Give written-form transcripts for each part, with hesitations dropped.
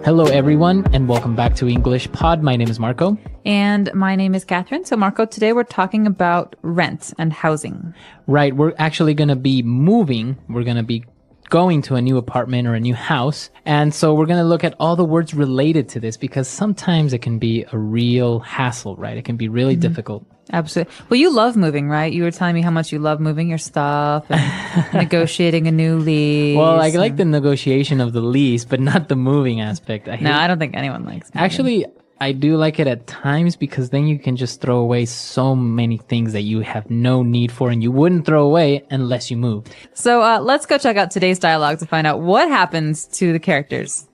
Hello, everyone, and welcome back to English Pod. My name is Marco. And my name is Catherine. So, Marco, today we're talking about rent and housing. Right, we're actually going to be moving. We're going to be going to a new apartment or a new house. And so we're going to look at all the words related to this because sometimes it can be a real hassle, right? It can be really difficult. Absolutely. Well, you love moving, right? You were telling me how much you love moving your stuff and negotiating a new lease. Well, I like the negotiation of the lease, but not the moving aspect. I don't think anyone likes moving. Actually, I do like it at times because then you can just throw away so many things that you have no need for and you wouldn't throw away unless you moved. So let's go check out today's dialogue to find out what happens to the characters.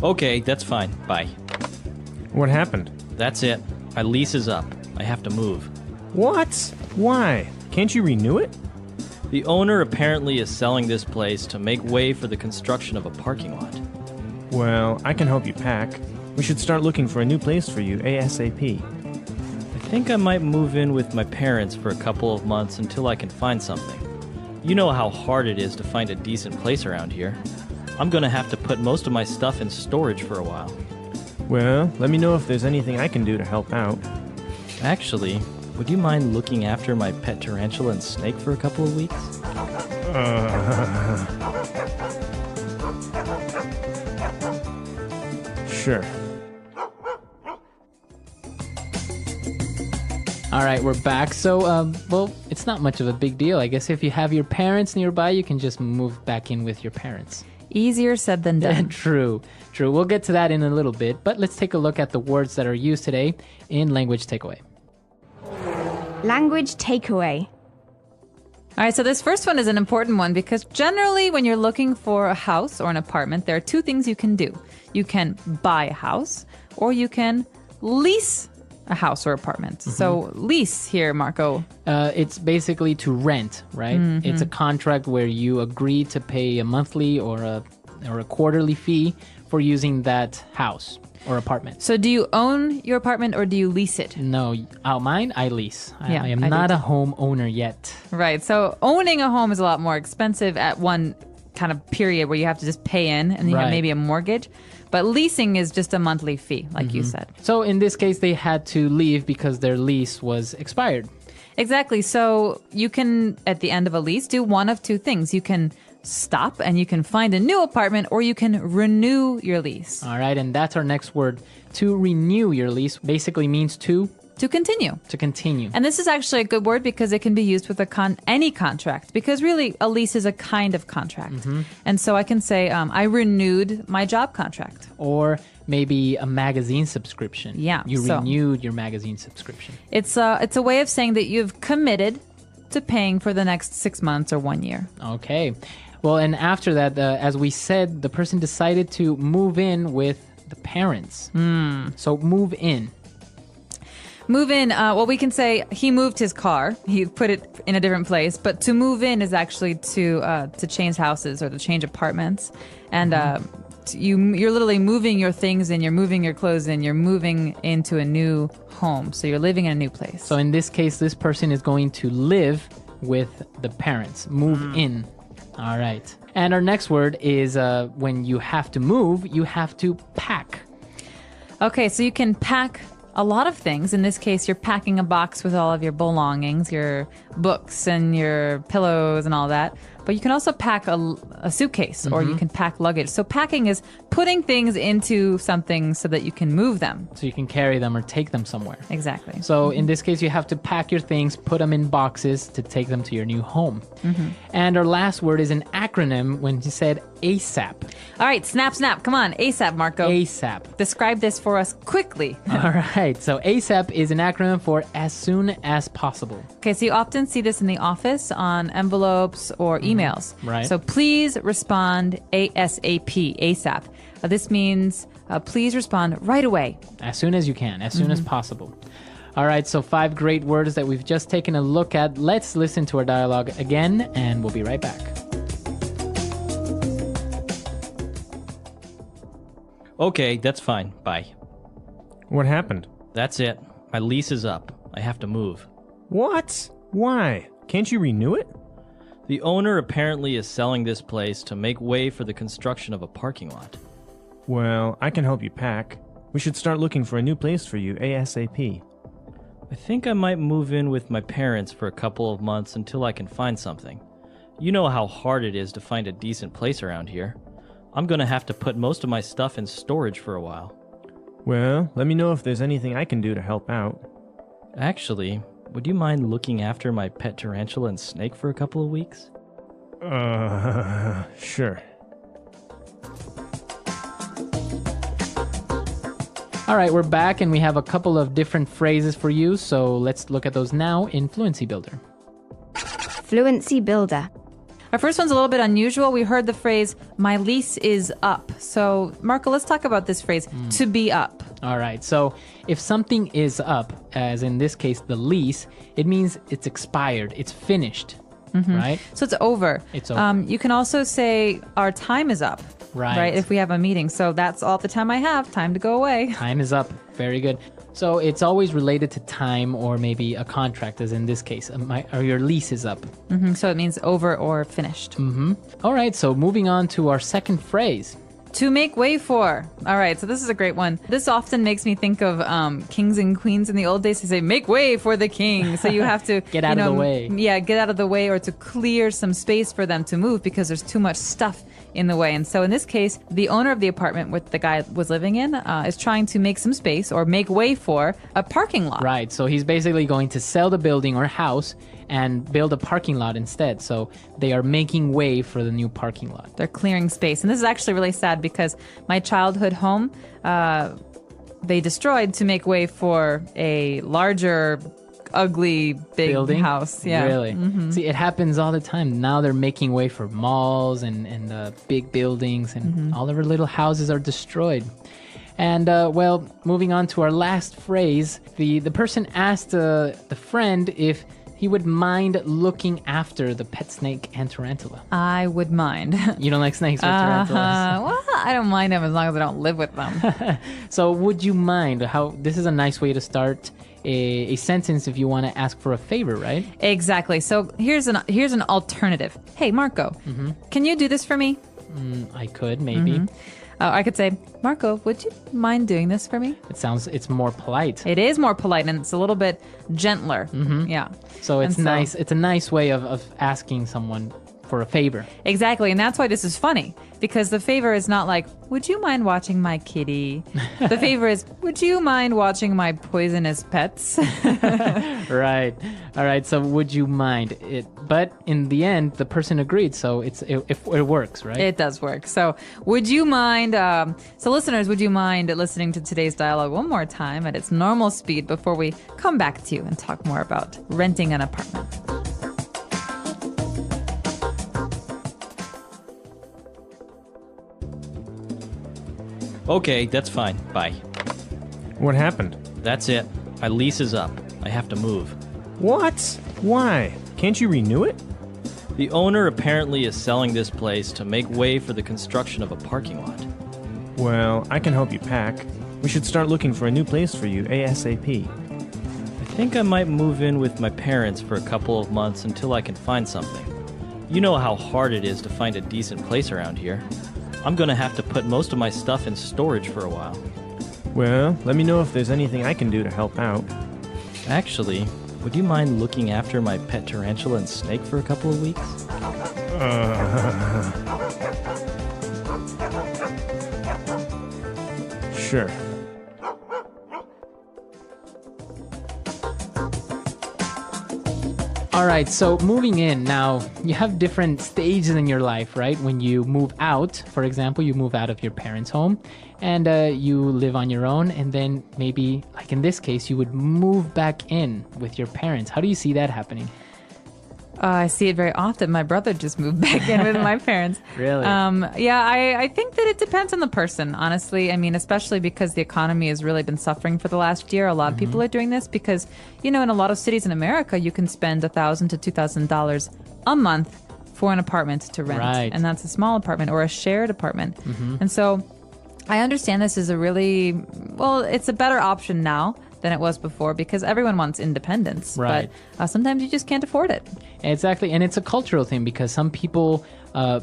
Okay, that's fine. Bye. What happened? That's it. My lease is up. I have to move. What? Why? Can't you renew it? The owner apparently is selling this place to make way for the construction of a parking lot. Well, I can help you pack. We should start looking for a new place for you ASAP. I think I might move in with my parents for a couple of months until I can find something. You know how hard it is to find a decent place around here. I'm gonna have to put most of my stuff in storage for a while. Well, let me know if there's anything I can do to help out. Actually, would you mind looking after my pet tarantula and snake for a couple of weeks? Sure. All right, we're back. So, well, it's not much of a big deal. I guess if you have your parents nearby, you can just move back in with your parents. Easier said than done. True. We'll get to that in a little bit, but let's take a look at the words that are used today in Language Takeaway. Language takeaway. All right, so this first one is an important one because generally when you're looking for a house or an apartment, there are two things you can do. You can buy a house or you can lease a house or apartment. So lease here, Marco. It's basically to rent, right? It's a contract where you agree to pay a monthly or a quarterly fee for using that house or apartment. So do you own your apartment or do you lease it? No, mine, I lease. Yeah, I am I do not too. a homeowner yet. Right. So owning a home is a lot more expensive at one kind of period where you have to just pay in and you have Right. maybe a mortgage. But leasing is just a monthly fee, like you said. So in this case, they had to leave because their lease was expired. Exactly. So you can, at the end of a lease, do one of two things. You can stop and you can find a new apartment or you can renew your lease. All right, and that's our next word. To renew your lease basically means to continue. continue. And this is actually a good word because it can be used with any contract because really a lease is a kind of contract. And so I can say I renewed my job contract. Or maybe a magazine subscription. Yeah, You so- renewed your magazine subscription. It's a way of saying that you've committed to paying for the next 6 months or 1 year. Okay. Well, and after that, as we said, the person decided to move in with the parents. So move in. Move in, well, we can say he moved his car. He put it in a different place. But to move in is actually to change houses or to change apartments. And you're literally moving your things in, you're moving your clothes in, you're moving into a new home. So you're living in a new place. So in this case, this person is going to live with the parents. Move in. All right. And our next word is when you have to move, you have to pack. Okay, so you can pack a lot of things. In this case, you're packing a box with all of your belongings, your books and your pillows and all that. But you can also pack a suitcase or you can pack luggage. So packing is putting things into something so that you can move them. So you can carry them or take them somewhere. Exactly. So in this case, you have to pack your things, put them in boxes to take them to your new home. And our last word is an acronym when you said ASAP. All right, snap. Come on, ASAP, Marco. ASAP. Describe this for us quickly. All right. So ASAP is an acronym for as soon as possible. Okay, so you often see this in the office on envelopes or emails. Right. So please respond ASAP, ASAP. This means please respond right away. As soon as you can, as soon as possible. All right, so 5 great words that we've just taken a look at. Let's listen to our dialogue again, and we'll be right back. Okay, that's fine. Bye. What happened? That's it. My lease is up. I have to move. What? Why? Can't you renew it? The owner apparently is selling this place to make way for the construction of a parking lot. Well, I can help you pack. We should start looking for a new place for you ASAP. I think I might move in with my parents for a couple of months until I can find something. You know how hard it is to find a decent place around here. I'm gonna have to put most of my stuff in storage for a while. Well, let me know if there's anything I can do to help out. Actually, would you mind looking after my pet tarantula and snake for a couple of weeks? Sure. All right, we're back and we have a couple of different phrases for you. So let's look at those now in Fluency Builder. Fluency Builder. Our first one's a little bit unusual. We heard the phrase, my lease is up. So, Marco, let's talk about this phrase, to be up. All right, so if something is up, as in this case, the lease, it means it's expired, it's finished, right? So it's over. It's over. You can also say, our time is up. Right. If we have a meeting. So that's all the time I have. Time to go away. Time is up. Very good. So it's always related to time or maybe a contract, as in this case, or your lease is up. So it means over or finished. All right, so moving on to our second phrase. To make way for. All right, so this is a great one. This often makes me think of kings and queens in the old days. They say, make way for the king. So you have to Get out of the way. Yeah, get out of the way or to clear some space for them to move because there's too much stuff in the way. And so in this case, the owner of the apartment where the guy was living in is trying to make some space or make way for a parking lot. Right, so he's basically going to sell the building or house and build a parking lot instead. So they are making way for the new parking lot. They're clearing space. And this is actually really sad because my childhood home, they destroyed to make way for a larger, ugly, big Building? house. Yeah. Really? See, it happens all the time. Now they're making way for malls and big buildings, and all of our little houses are destroyed. And, well, moving on to our last phrase, the person asked the friend if he would mind looking after the pet snake and tarantula. I would mind. You don't like snakes or tarantulas? Well, I don't mind them as long as I don't live with them. So would you mind? This is a nice way to start a sentence if you want to ask for a favor, right? Exactly. So here's an alternative. Hey, Marco, can you do this for me? I could, maybe. I could say, Marco, would you mind doing this for me? It's more polite. It is more polite and it's a little bit gentler. Yeah. So it's And so- nice. It's a nice way of asking someone for a favor. Exactly. And that's why this is funny because the favor is not like, would you mind watching my kitty? The favor is, would you mind watching my poisonous pets? Right. All right. So would you mind it? But in the end, the person agreed. So it works, right? It does work. So would you mind, so listeners, would you mind listening to today's dialogue one more time at its normal speed before we come back to you and talk more about renting an apartment? Okay, that's fine. Bye. What happened? That's it. My lease is up. I have to move. What? Why? Can't you renew it? The owner apparently is selling this place to make way for the construction of a parking lot. Well, I can help you pack. We should start looking for a new place for you ASAP. I think I might move in with my parents for a couple of months until I can find something. You know how hard it is to find a decent place around here. I'm gonna have to put most of my stuff in storage for a while. Well, let me know if there's anything I can do to help out. Actually, would you mind looking after my pet tarantula and snake for a couple of weeks? Sure. All right, so moving in now, you have different stages in your life, right? When you move out, for example, you move out of your parents' home and you live on your own. And then maybe, like in this case, you would move back in with your parents. How do you see that happening? I see it very often. My brother just moved back in with my parents. Really? Yeah, I think that it depends on the person, honestly. I mean, especially because the economy has really been suffering for the last year. A lot of people are doing this because, you know, in a lot of cities in America, you can spend $1,000 to $2,000 a month for an apartment to rent. Right. And that's a small apartment or a shared apartment. And so I understand this is a really, well, it's a better option now than it was before because everyone wants independence. Right. But sometimes you just can't afford it. Exactly. And it's a cultural thing because some people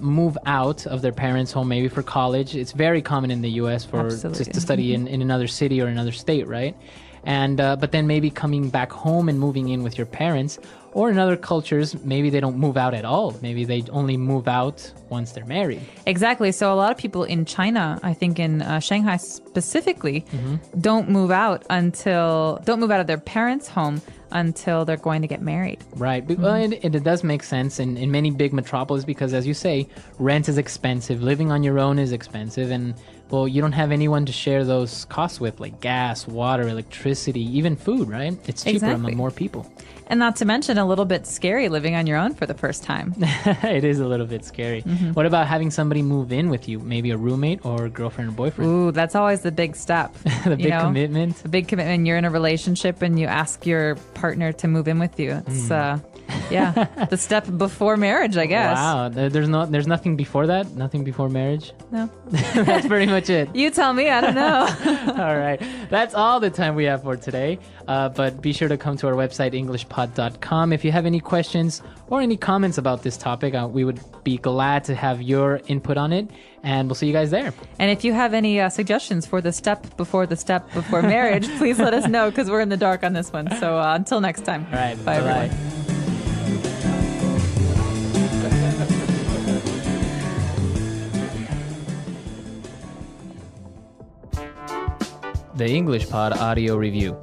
move out of their parents' home maybe for college. It's very common in the U.S. for Absolutely. to study in another city or another state, right? And but then maybe coming back home and moving in with your parents. Or in other cultures, maybe they don't move out at all. Maybe they only move out once they're married. Exactly. So a lot of people in China, I think in Shanghai specifically, don't move out of their parents' home until they're going to get married. Right. Well, it does make sense in many big metropolis because, as you say, rent is expensive. Living on your own is expensive. And, well, you don't have anyone to share those costs with, like gas, water, electricity, even food, right? It's cheaper Exactly. among more people. And not to mention a little bit scary living on your own for the first time. It is a little bit scary. What about having somebody move in with you? Maybe a roommate or a girlfriend or boyfriend? Ooh, that's always the big step. The big commitment. The big commitment. You're in a relationship and you ask your partner to move in with you. It's the step before marriage, I guess. Wow. There's nothing before that? Nothing before marriage? No. That's pretty much it. You tell me. I don't know. All right. That's all the time we have for today. But be sure to come to our website, englishpod.com. If you have any questions or any comments about this topic, we would be glad to have your input on it. And we'll see you guys there. And if you have any suggestions for the step before marriage, please let us know because we're in the dark on this one. So until next time. All right. Bye, Bye-bye. everyone. The English Pod Audio Review.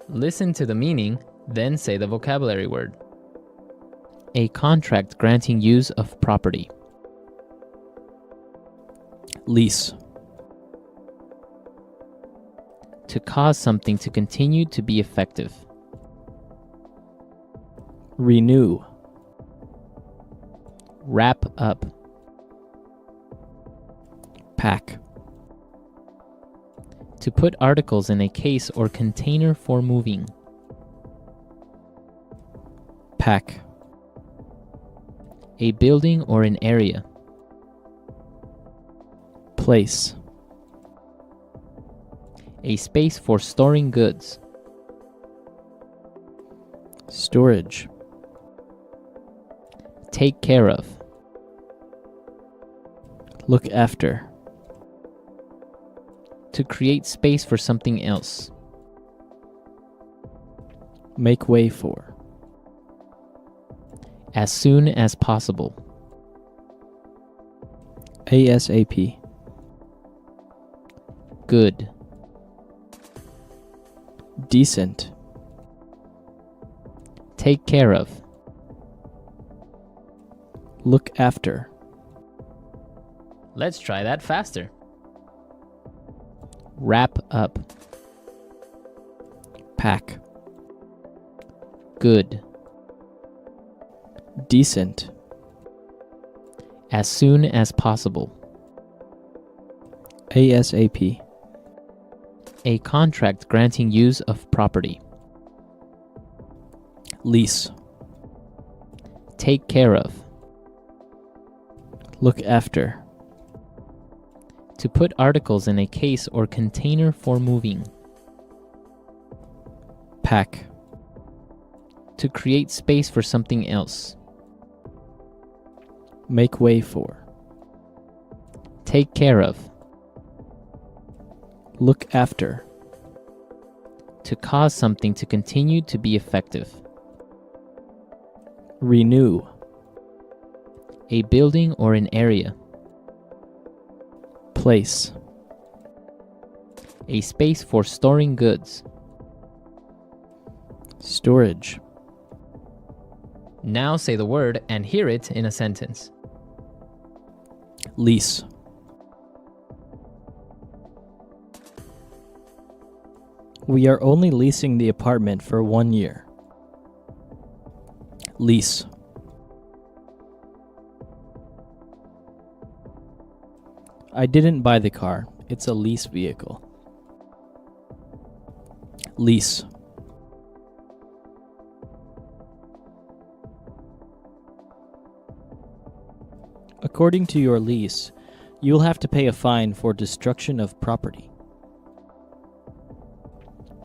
Listen to the meaning, then say the vocabulary word. A contract granting use of property. Lease. To cause something to continue to be effective. Renew. Wrap up. Pack. To put articles in a case or container for moving. Pack. A building or an area. Place. A space for storing goods. Storage. Take care of. Look after. To create space for something else. Make way for. As soon as possible. ASAP. Good. Decent. Take care of. Look after. Let's try that faster. Wrap up. Pack. Good. Decent. As soon as possible. ASAP. A contract granting use of property. Lease. Take care of. Look after. To put articles in a case or container for moving. Pack. To create space for something else. Make way for. Take care of. Look after. To cause something to continue to be effective. Renew. A building or an area. Place. A space for storing goods. Storage. Now say the word and hear it in a sentence. Lease. We are only leasing the apartment for 1 year. Lease. I didn't buy the car. It's a lease vehicle. Lease. According to your lease, you'll have to pay a fine for destruction of property.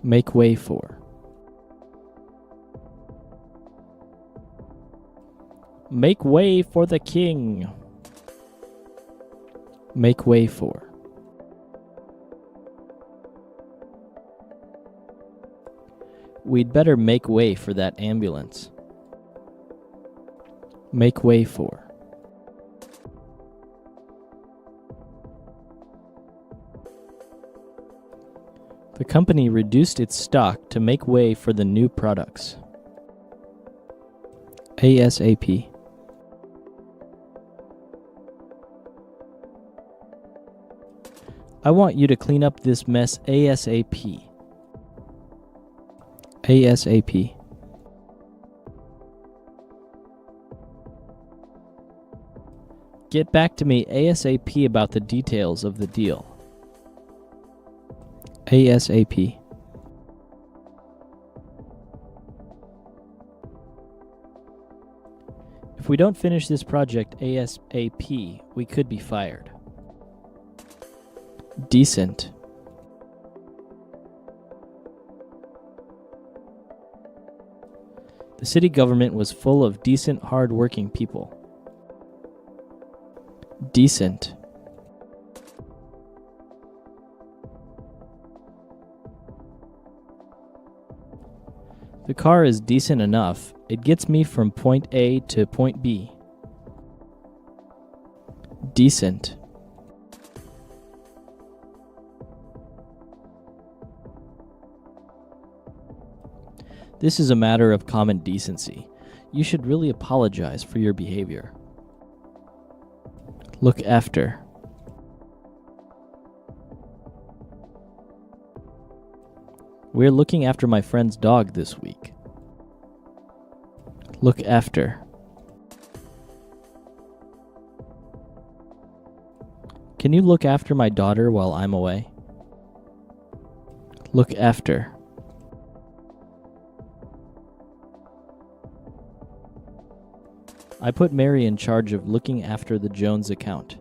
Make way for. Make way for the king. Make way for. We'd better make way for that ambulance. Make way for. The company reduced its stock to make way for the new products. ASAP. I want you to clean up this mess ASAP. ASAP. Get back to me ASAP about the details of the deal. ASAP. If we don't finish this project ASAP, we could be fired. Decent. The city government was full of decent, hard-working people. Decent. The car is decent enough. It gets me from point A to point B. Decent. This is a matter of common decency. You should really apologize for your behavior. Look after. We're looking after my friend's dog this week. Look after. Can you look after my daughter while I'm away? Look after. I put Mary in charge of looking after the Jones account.